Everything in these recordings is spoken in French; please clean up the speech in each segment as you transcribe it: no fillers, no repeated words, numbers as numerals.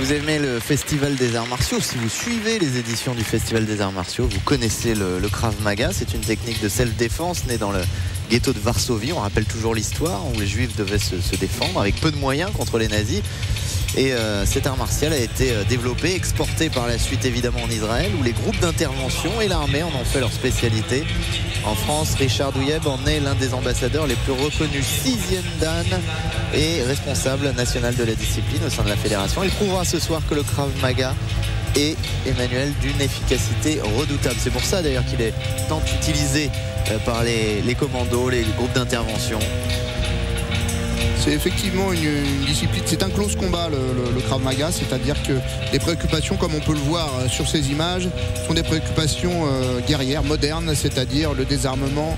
vous aimez le Festival des Arts Martiaux, si vous suivez les éditions du Festival des Arts Martiaux, vous connaissez le Krav Maga. C'est une technique de self-défense née dans le ghetto de Varsovie. On rappelle toujours l'histoire où les Juifs devaient se défendre avec peu de moyens contre les nazis. Et cet art martial a été développé, exporté par la suite évidemment en Israël, où les groupes d'intervention et l'armée en ont fait leur spécialité. En France, Richard Douyeb en est l'un des ambassadeurs les plus reconnus, 6e dan et responsable national de la discipline au sein de la fédération. Il prouvera ce soir que le Krav Maga est, Emmanuel, d'une efficacité redoutable. C'est pour ça d'ailleurs qu'il est tant utilisé par les commandos, les groupes d'intervention. C'est effectivement une discipline, c'est un close combat le Krav Maga, c'est-à-dire que les préoccupations, comme on peut le voir sur ces images, sont des préoccupations guerrières, modernes, c'est-à-dire le désarmement,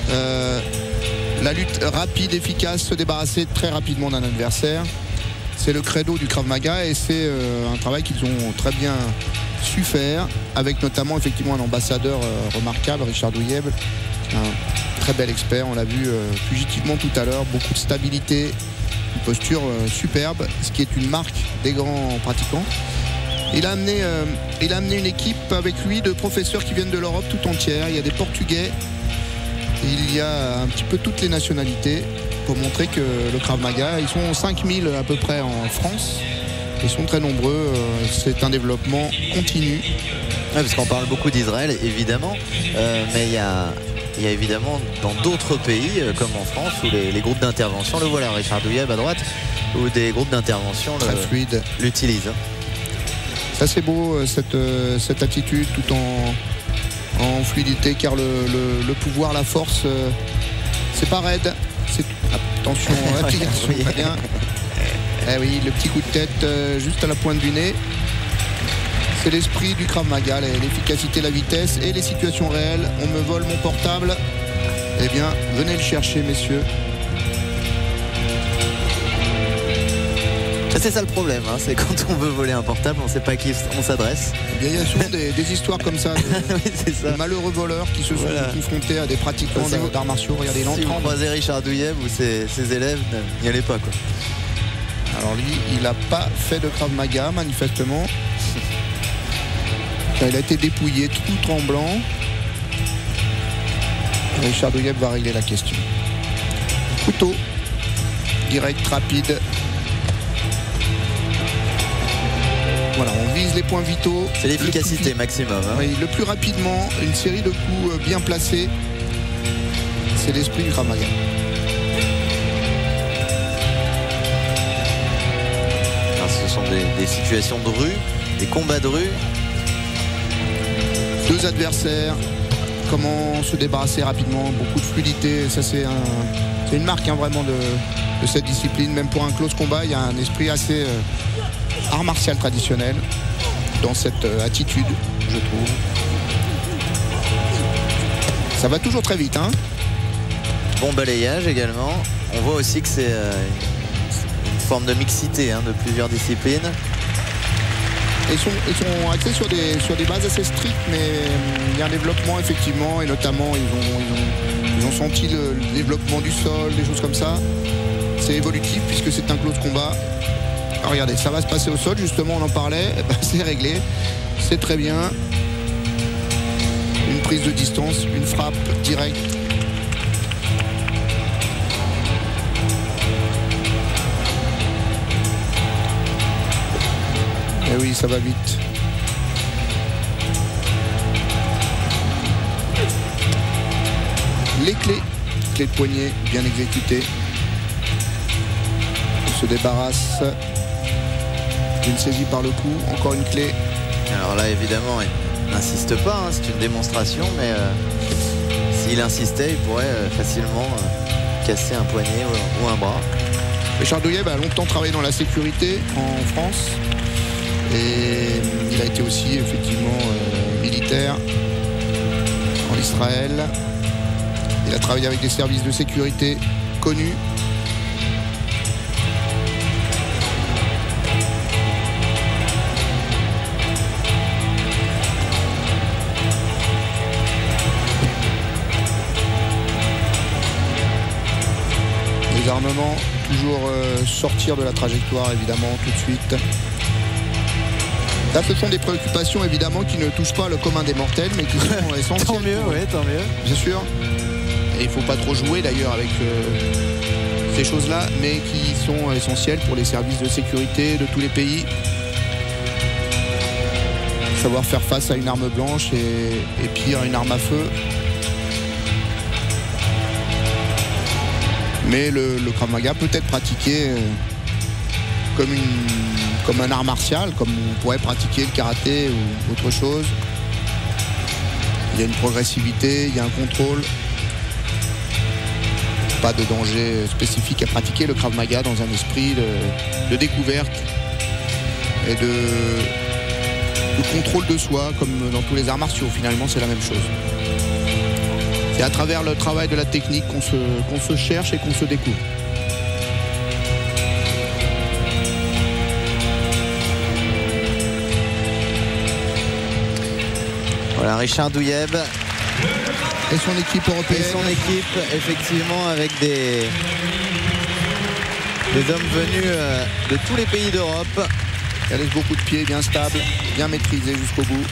la lutte rapide, efficace, se débarrasser très rapidement d'un adversaire. C'est le credo du Krav Maga et c'est un travail qu'ils ont très bien su faire, avec notamment effectivement un ambassadeur remarquable, Richard Douyeb, un très bel expert, on l'a vu fugitivement tout à l'heure, beaucoup de stabilité, une posture superbe, ce qui est une marque des grands pratiquants. Il a amené une équipe avec lui de professeurs qui viennent de l'Europe tout entière. Il y a des Portugais, il y a un petit peu toutes les nationalités pour montrer que le Krav Maga, ils sont 5000 à peu près en France, ils sont très nombreux, c'est un développement continu. Ouais, parce qu'on parle beaucoup d'Israël évidemment, mais il y a évidemment dans d'autres pays comme en France où les groupes d'intervention, le voilà Richard Douyeb à droite, où des groupes d'intervention l'utilisent. Ça c'est beau cette attitude tout en fluidité, car le pouvoir, la force, c'est pas raide. Attention, petit garçon, très bien. Eh oui, le petit coup de tête juste à la pointe du nez. C'est l'esprit du Krav Maga, l'efficacité, la vitesse et les situations réelles. On me vole mon portable. Eh bien, venez le chercher, messieurs. C'est ça le problème, hein, c'est quand on veut voler un portable, on ne sait pas à qui on s'adresse. Eh bien, il y a souvent des histoires comme ça, oui, c'est ça. De malheureux voleurs qui se sont confrontés à des pratiquants d'arts martiaux. Regardez l'entrée. Si vous croisez Richard Douyeb ou ses élèves, n'y allez pas, quoi. Alors lui, il n'a pas fait de Krav Maga, manifestement. Il a été dépouillé, tout tremblant. Richard Douyeb va régler la question. Couteau, direct, rapide. Voilà, on vise les points vitaux. C'est l'efficacité maximum. Hein. Oui, le plus rapidement, une série de coups bien placés. C'est l'esprit du Krav Maga. Alors, ce sont des situations de rue, des combats de rue. Deux adversaires, comment se débarrasser rapidement, beaucoup de fluidité. Ça c'est une marque hein, vraiment de cette discipline. Même pour un close combat, il y a un esprit assez art martial traditionnel dans cette attitude, je trouve. Ça va toujours très vite. Hein. Bon balayage également. On voit aussi que c'est une forme de mixité hein, de plusieurs disciplines. Ils sont axés sur des bases assez strictes, mais il y a un développement effectivement, et notamment ils ont senti le développement du sol, des choses comme ça. C'est évolutif puisque c'est un close combat. Alors regardez, ça va se passer au sol, justement on en parlait, eh ben, c'est réglé, c'est très bien. Une prise de distance, une frappe directe. Et oui, ça va vite. Les clés de poignet bien exécutées. On se débarrasse d'une saisie par le cou. Encore une clé. Alors là, évidemment, il n'insiste pas. Hein, c'est une démonstration, mais s'il insistait, il pourrait facilement casser un poignet ou un bras. Richard Douyeb a longtemps travaillé dans la sécurité en France. Et il a été aussi effectivement militaire en Israël. Il a travaillé avec des services de sécurité connus. Les armements, toujours sortir de la trajectoire évidemment tout de suite. Là, ce sont des préoccupations évidemment qui ne touchent pas le commun des mortels, mais qui sont essentielles. Tant mieux, oui, tant mieux. Bien sûr. Et il ne faut pas trop jouer d'ailleurs avec ces choses-là, mais qui sont essentielles pour les services de sécurité de tous les pays. Savoir faire face à une arme blanche et pire, une arme à feu. Mais le Krav Maga peut être pratiqué comme un art martial, comme on pourrait pratiquer le karaté ou autre chose. Il y a une progressivité, il y a un contrôle. Pas de danger spécifique à pratiquer le Krav Maga dans un esprit de découverte et de contrôle de soi, comme dans tous les arts martiaux. Finalement, c'est la même chose. C'est à travers le travail de la technique qu'on se cherche et qu'on se découvre. Voilà, Richard Douyeb. Et son équipe européenne. Et son équipe, effectivement, avec des hommes venus de tous les pays d'Europe. Elle laisse beaucoup de pieds, bien stable, bien maîtrisé jusqu'au bout.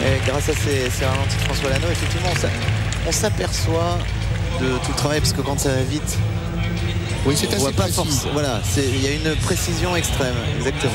Et grâce à ces ralentis de François Lano, effectivement, on s'aperçoit de tout le travail, parce que quand ça va vite, oui, c'est assez pas précis. Voilà, il y a une précision extrême, exactement.